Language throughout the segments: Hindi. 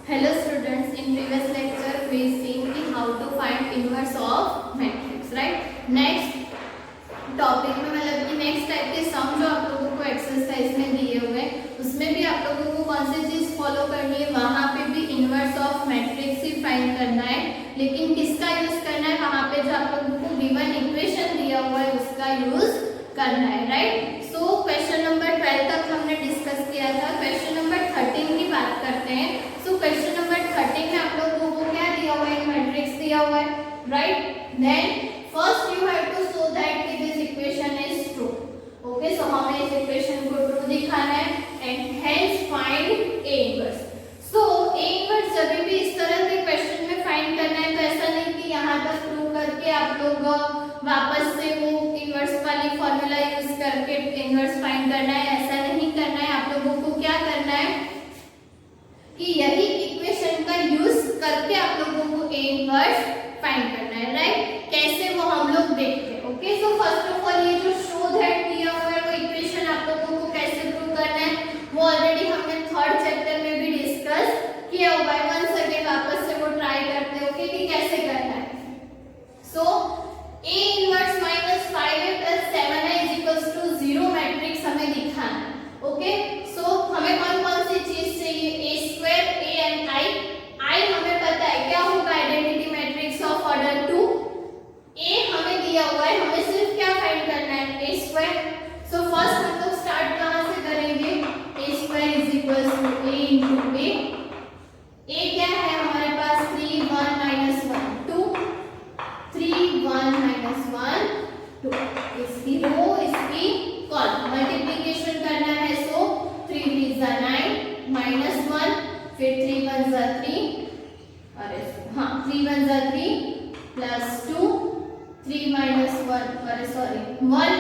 Hello students, in previous lecture we seen how to find inverse of matrix, right? Next topic में मतलब कि नेक्स्ट टाइप के सम जो आप लोगों को एक्सरसाइज में दिए हुए हैं उसमें भी आप लोगों को कौन सी चीज फॉलो करनी है, वहां पे भी inverse of matrix he find करना है, लेकिन किसका यूज करना है, वहां पे जो आप लोगों को गिवन इक्वेशन दिया हुआ है उसका यूज करना है, राइट? सो क्वेश्चन नंबर 12 तक हमने डिस्कस किया था। क्वेश्चन नंबर 13 की बात करते हैं। सो क्वेश्चन नंबर 13 में आप लोगों को क्या दिया हुआ है, मैट्रिक्स दिया हुआ है, right? Then first you have to show that कि this equation is true. Okay, so हमें इस इक्वेशन को ट्रू दिखाना है and hence find A inverse. So A inverse जब भी इस तरह के क्वेश्चन में फाइंड करना है तो ऐसा नहीं कि यहाँ तक प्रूव करके आप लोग वापस से वो इनवर्स वाली फॉर्मूला यूज करके इनवर्स फाइंड करना है, ऐसा नहीं करना है। आप लोगों को क्या करना है कि यही इक्वेशन का यूज करके आप लोगों को ए इनवर्स फाइंड करना है, राइट? कैसे वो हम लोग देखते हैं। Okay, so first of all ये जो शो दैट दिया हुआ है वो इक्वेशन आप लोगों को कैसे प्रूव करना है वो ऑलरेडी हमने थर्ड चैप्टर में भी डिस्कस किया हुआ है। वंस अगेन वापस से वो ट्राई करते हैं, ओके, कि कैसे करना है। So A inverse minus 5A plus 7A is equals to 0 matrix हमें दिखाना है। ओके, सो हमें कौन कौन सी चीज चाहिए, A square, A and I हमें पता है क्या होगा, identity matrix of order 2। A हमें दिया हुआ है, हमें सिर्फ क्या फाइंड करना है, A स्क्वायर। सो फर्स्ट हम लोग स्टार्ट कहां से करेंगे, A square is equals to A into A। A क्या है हमारे पास, 3 1 माइनस 1 2, 3 1 माइनस 1 2। इसकी रो इसकी कॉलम मल्टीप्लिकेशन करना है। सो 3 3 जा 9 माइनस 1, फिर 3 1 जा 3, अरे हाँ 3 1 जा 3 प्लस 2, 3 माइनस 1, अरे sorry 1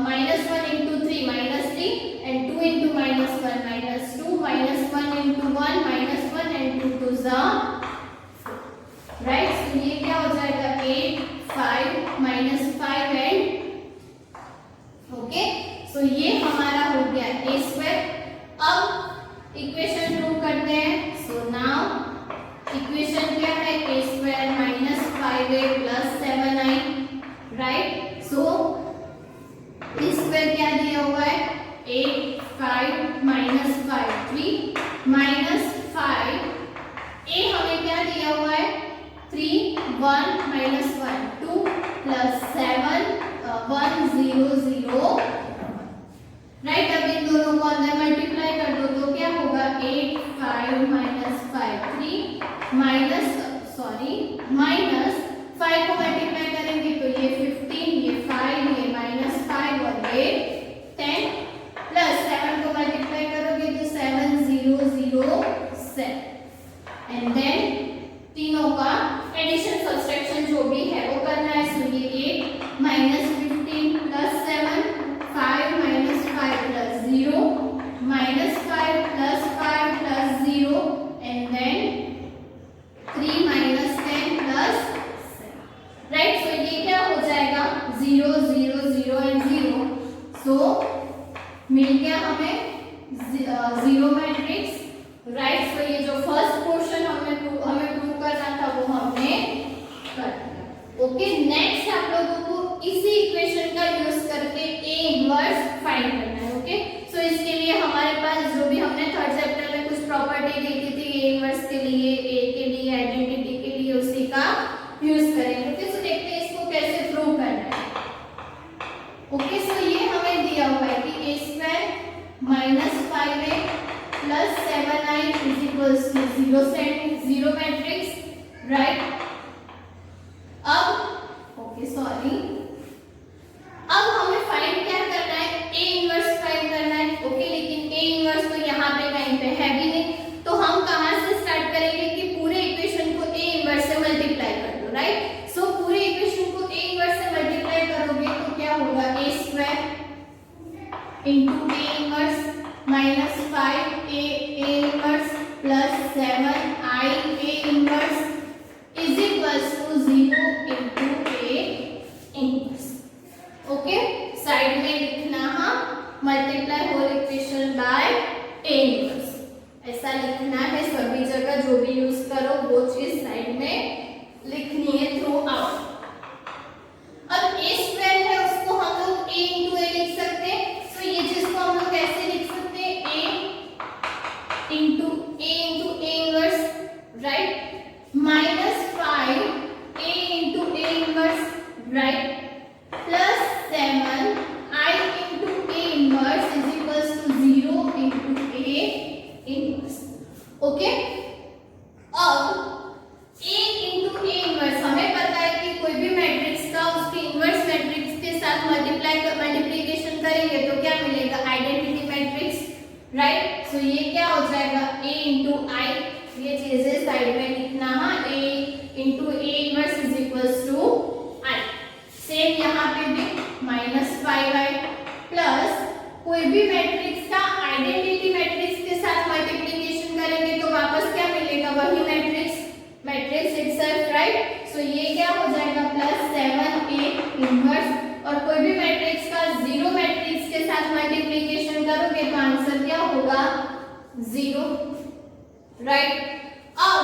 minus 1 into 3 minus 3 and 2 into minus 1 minus 2, minus 1 into 1 minus 1 and 2 2 जा, राइट? सो ये क्या हो जाएगा, 8 5 माइनस 5 एंड ओके, सो ये हमारा हो गया ए स्क्वायर। अब इक्वेशन प्रूव करते हैं। सो नाउ इक्वेशन क्या है, A square minus 5A plus 7I, right? So A square क्या दिया हुआ है, 8 5 माइनस 5 3 माइनस 5, ए हमें क्या दिया हुआ है, 3 1 माइनस 1 2 प्लस 7 1 0 0, राइट? अब इन दोनों को अंदर मल्टीप्लाई कर दो तो क्या होगा, 8 5 माइनस 5 3 माइनस सॉरी माइनस 5 को मल्टीप्लाई करेंगे तो ये 15, ये 5, ये माइनस 5 और ये 10 प्लस 7 को मल्टीप्लाई करोगे तो 7 0 0 7 एंड देन तीनों का एडिशन सब्सट्रैक्शन जो भी है वो करना है। सो ये 8 minus 15 plus 7 5 minus 5 plus 0 minus 5 plus 5 plus 0 and then 3 minus 10 plus 7, right? So ये क्या हो जाएगा, 0 0 0 एंड 0। सो मिल गया हमें 0 मैट्रिक्स, राइट? सो ये जो फर्स्ट पोर्शन हमें प्रूव करना था वो हमने कर दिया। ओके, नेक्स्ट आप लोगों को इसी इक्वेशन का यूज करके ए इनवर्स फाइंड करना है। ओके, सो इसके लिए हमारे पास जो भी हमने थर्ड चैप्टर में कुछ प्रॉपर्टी देखी थी ए इनवर्स के लिए, ए के लिए, आइडेंटिटी के लिए, उसी का यूज करेंगे। ओके, सो देखते हैं इसको कैसे प्रूव करना है। ओके, सो ये हमें दिया हुआ है कि A square minus 5A plus 7I is equals to 0 matrix, right? अब ओके सॉरी, अब हमें फाइंड क्या करना है, ए इनवर्स फाइंड करना है। ओके, लेकिन ए इनवर्स तो यहाँ पे कहीं पे है भी नहीं, तो हम कहाँ से स्टार्ट करेंगे कि पूरे इक्वेशन को ए इनवर्स से मल्टीप्लाई कर दो, राइट? सो पूरे इक्वेशन को ए इनवर्स से मल्टीप्लाई करोगे तो क्या होगा, A square into A inverse minus 5A A inverse plus 7I A inverse is equals to 0 into A inverse. Okay, side में लिखना हम multiply whole equation by A inverse, ऐसा लिखना है सभी सभी जगह जो भी यूज करो वो चीज साइड में लिखनी है थ्रू आउट। अब ए स्क्वायर है उसको हम लोग ए इंटू ए लिख सकते हैं। सो ये चीज को हम लोग कैसे लिख सकते हैं, A into A inverse, right, minus 5 A into A inverse, right, plus 7 I into A inverse is equals to 0 into A inverse. Okay, अब A इंटू ए इनवर्स हमें पता है कि कोई भी मैट्रिक्स का उसके इनवर्स मैट्रिक्स के साथ मल्टीप्लिकेशन करेंगे तो क्या मिलेगा, आइडेंटिटी मैट्रिक्स, राइट। सो ये क्या हो जाएगा, A इंटू आई, ये चीजें साइड में लिखना, हाँ, A into A inverse is equals to I. Same यहाँ पे भी माइनस 5i प्लस कोई भी मैट्रिक्स का आइडेंटिटी मैट्रिक्स के साथ मल्टीप्लिकेशन करेंगे तो वापस क्या मिलेगा, वही मैट्रिक्स इटसेल्फ, राइट। सो ये क्या हो जाएगा, प्लस 7a इनवर्स, और कोई भी मैट्रिक्स का जीरो मैट्रिक्स के साथ मल्टीप्लिकेशन करोगे तो आंसर क्या होगा, 0, राइट। अब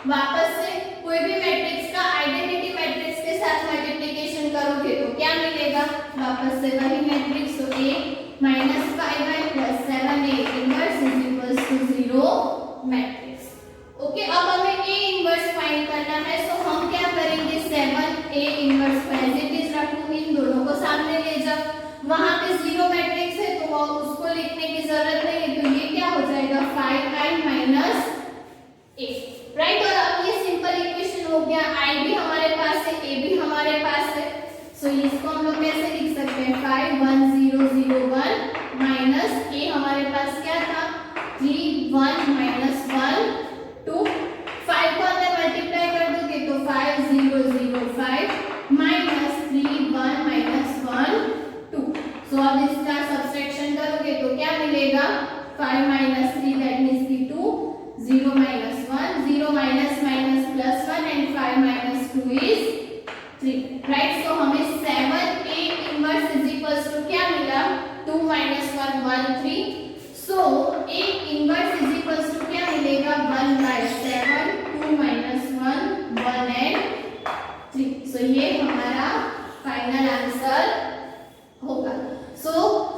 वापस से कोई भी मैट्रिक्स का आइडेंटिटी मैट्रिक्स के साथ मल्टीप्लिकेशन करोगे तो क्या मिलेगा, वापस से वही मैट्रिक्स, तो a minus 5i plus 7a inverse is equals to 0 matrix. Okay, अब हमें a इनवर्स फाइंड करना है। सो हम क्या करेंगे, 7a इनवर्स को एज इट इज रखूंगी, इन दोनों को सामने ले जाओ, वहां पे 0 मैट्रिक्स है तो उसको लिखने की जरूरत नहीं है, तो ये क्या हो जाएगा, 5i माइनस a, राइट। और अब ये सिंपल इक्वेशन हो गया, i भी हमारे पास है, a भी हमारे पास है। सो इसको हम लोग कैसे लिख सकते हैं, 5 1 0 0 1 माइनस a हमारे पास क्या था, 3 1 माइनस 1 2, 5 को अंदर मल्टीप्लाई कर दोगे तो 5 0 0 5 माइनस 3 1 माइनस 1 2। सो अब इसका सब्सट्रैक्शन करोगे तो क्या मिलेगा, 5 माइनस 3 दैट मींस की 2, 0 minus 1, 0 minus minus plus 1 and 5 minus 2 is 3, right. So हमें 7a inverse is equals to क्या मिला, 2 minus 1 1 3। So a inverse is equals to क्या मिलेगा, 1/7, 2 माइनस 1 1 एंड 3। सो ये हमारा फाइनल आंसर होगा। सो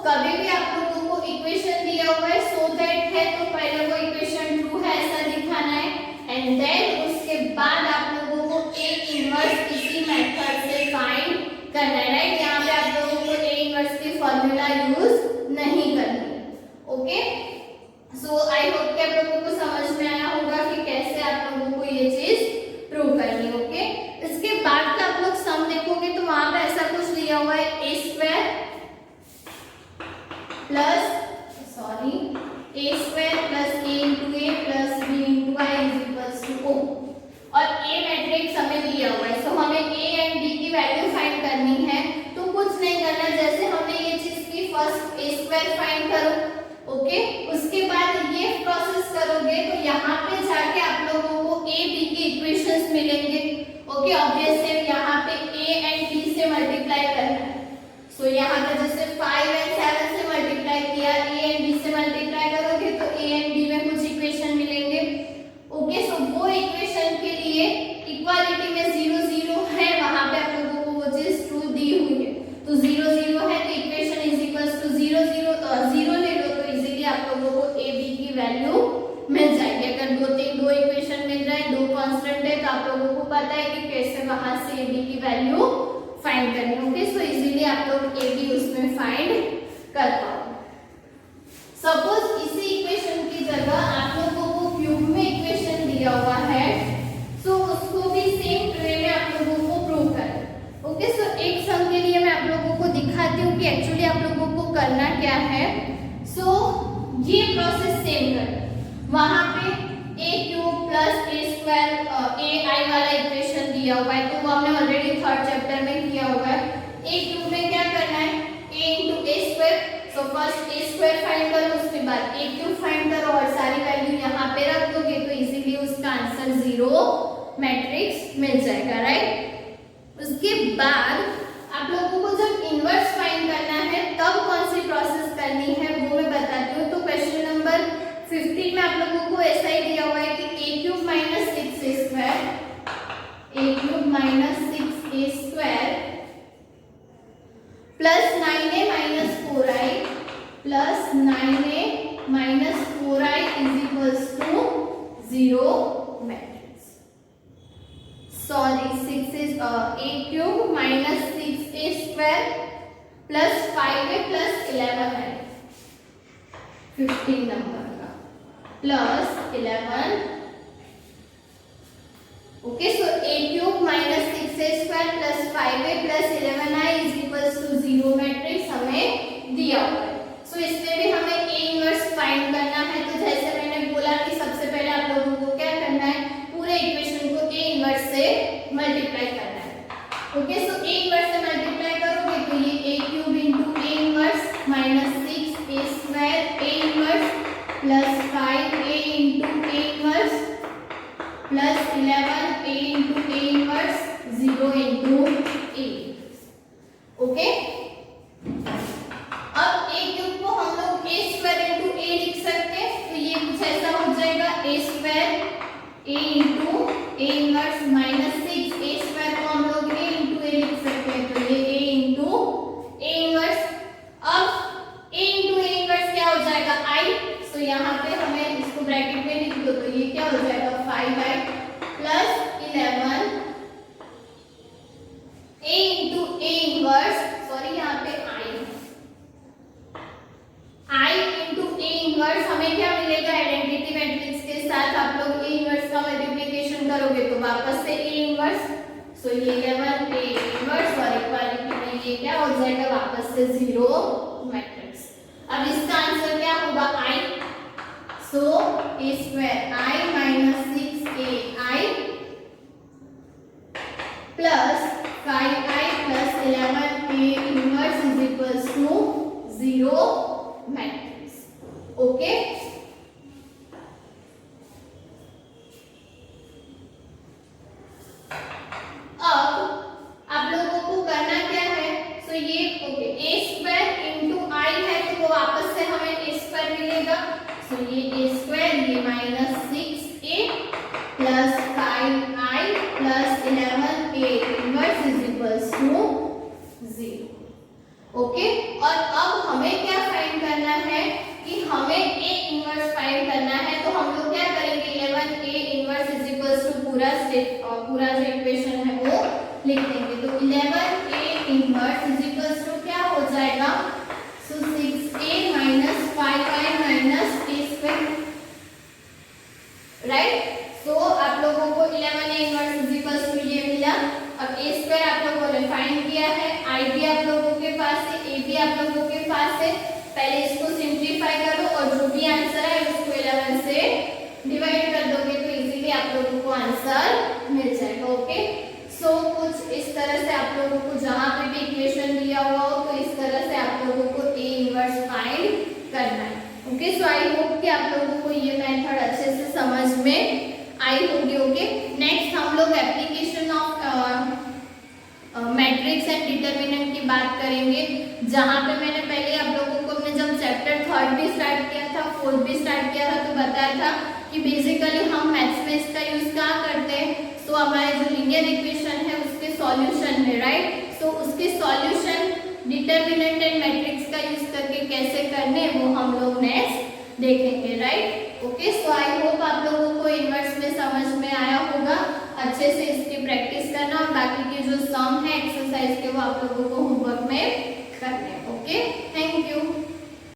कभी भी आप लोगों को इक्वेशन दिया हुआ है, सो दैट है तो पहले वो इक्वेशन ट्रू है ऐसा दिखाना है, एंड देन उसके बाद आप लोगों को a इनवर्स इसी मेथड से फाइंड करना है, राइट। यहाँ पे आप लोगों को a इनवर्स की फॉर्मूला यूज नहीं करनी है। ओके, सो आई होप कि आप लोगों को समझ में आया होगा कि कैसे आप लोगों को ये चीज प्रूव करनी है। ओके, इसके बाद का आप लोग सम देखोगे तो वहां पे ऐसा कुछ लिया हुआ है, a square plus a into a plus b into i is equals to o, और a मैट्रिक्स हमें दिया हुआ है। सो हमें a एंड b की वैल्यू फाइंड करनी है, तो कुछ नहीं करना, जैसे हमने ये चीज की, फर्स्ट a स्क्वायर फाइंड करो, ओके, उसके बाद ये प्रोसेस करोगे तो यहाँ पे जाके आप लोगों को a b की इक्वेशंस मिलेंगे। ओके, ऑब्वियस है यहाँ पे a एंड b से मल्टीप्लाई करना है। सो यहाँ पे जैसे 5 एंड 7 से मल्टीप्लाई किया, a एंड b से मल्टीप्लाई करोगे तो a एंड b में कुछ इक्वेशन मिलेंगे। ओके, सो वो इक्वेशन के लिए इक्वालिटी में 0 0 है, वहां पे आप लोगों को वो चीज ट्रू दी हुई है, तो 0 0 है तो इक्वेशन इज इक्वल्स टू 0 0 0 ले लो तो इजीली आप लोगों को a b की वैल्यू मिल जाएगी। अगर दो इक्वेशन मिल जाए, दो कांस्टेंट है, तो आप लोगों को पता है कि कैसे वहां से a b की वैल्यू फाइंड करनी है। ओके, सो इजीली आप लोग a b उसमें फाइंड कर पाओगे। सपोज इसी इक्वेशन की जगह आप लोगों को क्यूब में इक्वेशन दिया हुआ है, सो उसको भी सेम वे में आप लोगों को प्रूव करना। ओके, सो एक सम के लिए मैं आप लोगों को दिखाती हूँ कि एक्चुअली आप लोगों को करना क्या है। सो ये प्रोसेस सेम कर, वहां पे a cube plus a square ai वाला इक्वेशन दिया हुआ है, तो वो हमने ऑलरेडी थर्ड चैप्टर में किया हुआ है। a क्यूब में क्या करना है, a into a square. So first a square find करो, उसके बाद a क्यूब फाइंड करो और सारी वैल्यू यहाँ पे रख दोगे तो इजीली उसका आंसर 0 मैट्रिक्स मिल जाएगा, राइट। उसके बाद आप लोगों को जब इनवर्स फाइंड करना है तब कौन सी प्रोसेस करनी है वो मैं बताती हूँ। तो क्वेश्चन नंबर 15 में आप लोगों को ऐसा ही दिया हुआ है कि zero matrix. Sorry 6a cube minus 6a square plus 5a plus 11 है 15 नंबर का plus 11। Okay, so a cube minus 6a square plus 5a plus 11i is equals to zero matrix हमें दिया हुआ है। सो इसमें भी हमें a इनवर्स फाइंड करना है। तो जैसे मैंने बोला कि सबसे पहले आप लोगों को क्या करना है, पूरे इक्वेशन को a इनवर्स से मल्टीप्लाई करना है। ओके, सो a इनवर्स से मल्टीप्लाई करोगे तो ये a cube into a inverse minus 6a square a inverse plus 5a into a inverse plus 11a into a inverse 0 into a। Okay, अब a क्यूब को हम लोग a स्क्वायर इंटू a लिख सकते हैं। तो ये कुछ ऐसा हो जाएगा a square a into a inverse minus 6a square को हम लोग a इंटू a लिख सकते हैं। तो ये a इंटू a इनवर्स। अब a इंटू a इनवर्स क्या हो जाएगा i। तो यहाँ पे हमें इसको ब्रैकेट में लिख दो तो ये क्या हो जाएगा 5i plus 11 a into a inverse, sorry यहाँ पे i इंटू a इनवर्स हमें क्या मिलेगा, आइडेंटिटी मैट्रिक्स के साथ आप लोग a इनवर्स का मल्टीप्लिकेशन करोगे तो वापस से a इनवर्स। सो ये 11 a इनवर्स और इक्वालिटी में ये क्या हो जाएगा वापस से जीरो मैट्रिक्स। अब इसका आंसर क्या होगा i। So a square i minus 6ai plus 5i plus 11a inverse is equals to zero matrix. Okay, अब आप लोगों को करना क्या है, सो ये okay a square into i है तो वो वापस से हमें a स्क्वायर मिलेगा। सो ये a स्क्वायर ये minus 6a plus 5i plus 11a inverse is equals to 0। Okay, और अब हमें क्या फाइंड करना है कि हमें a इनवर्स फाइंड करना है। तो हम लोग क्या करेंगे 11a inverse is equals to पूरा जो इक्वेशन है वो लिख देंगे। तो 11a inverse is equals to क्या हो जाएगा, so 6a minus 5i minus a square, right. So आप लोगों को 11a inverse is equals to ये मिला। अब a स्क्वायर आप लोगों ने फाइंड किया है, i भी आप लोगों के पास है, a भी आप लोगों के पास है। पहले इसको सिंप्लीफाई करो और जो भी आंसर है उसको 11 से डिवाइड कर दोगे तो इजीली आप लोगों को आंसर मिल जाएगा। ओके, सो कुछ इस तरह से आप लोगों को जहां पे भी इक्वेशन दिया हुआ हो तो इस तरह से आप लोगों को a इनवर्स फाइंड करना है। ओके, सो आई होप कि आप लोगों को ये मेथड अच्छे से समझ में आई होगी। ओके, नेक्स्ट हम लोग application of matrix and determinant की बात करेंगे, जहां पे मैंने पहले आप लोगों को अपने जब चैप्टर 3 भी स्टार्ट किया था, 4 भी स्टार्ट किया था तो बताया था कि बेसिकली हम मैथ्स में इसका यूज कहाँ करते हैं, तो हमारे जो लीनियर इक्वेशन है उसके सॉल्यूशन में, राइट। तो उसके सॉल्यूशन डिटरमिनेंट एंड मैट्रिक्स का यूज करके कैसे करने वो हम लोग नेक्स्ट देखेंगे, right. Okay, so I hope आप लोगों को इनवर्स में समझ में आया होगा। अच्छे से इसकी प्रैक्टिस करना और बाकी के जो सम है एक्सरसाइज के वो आप लोगों को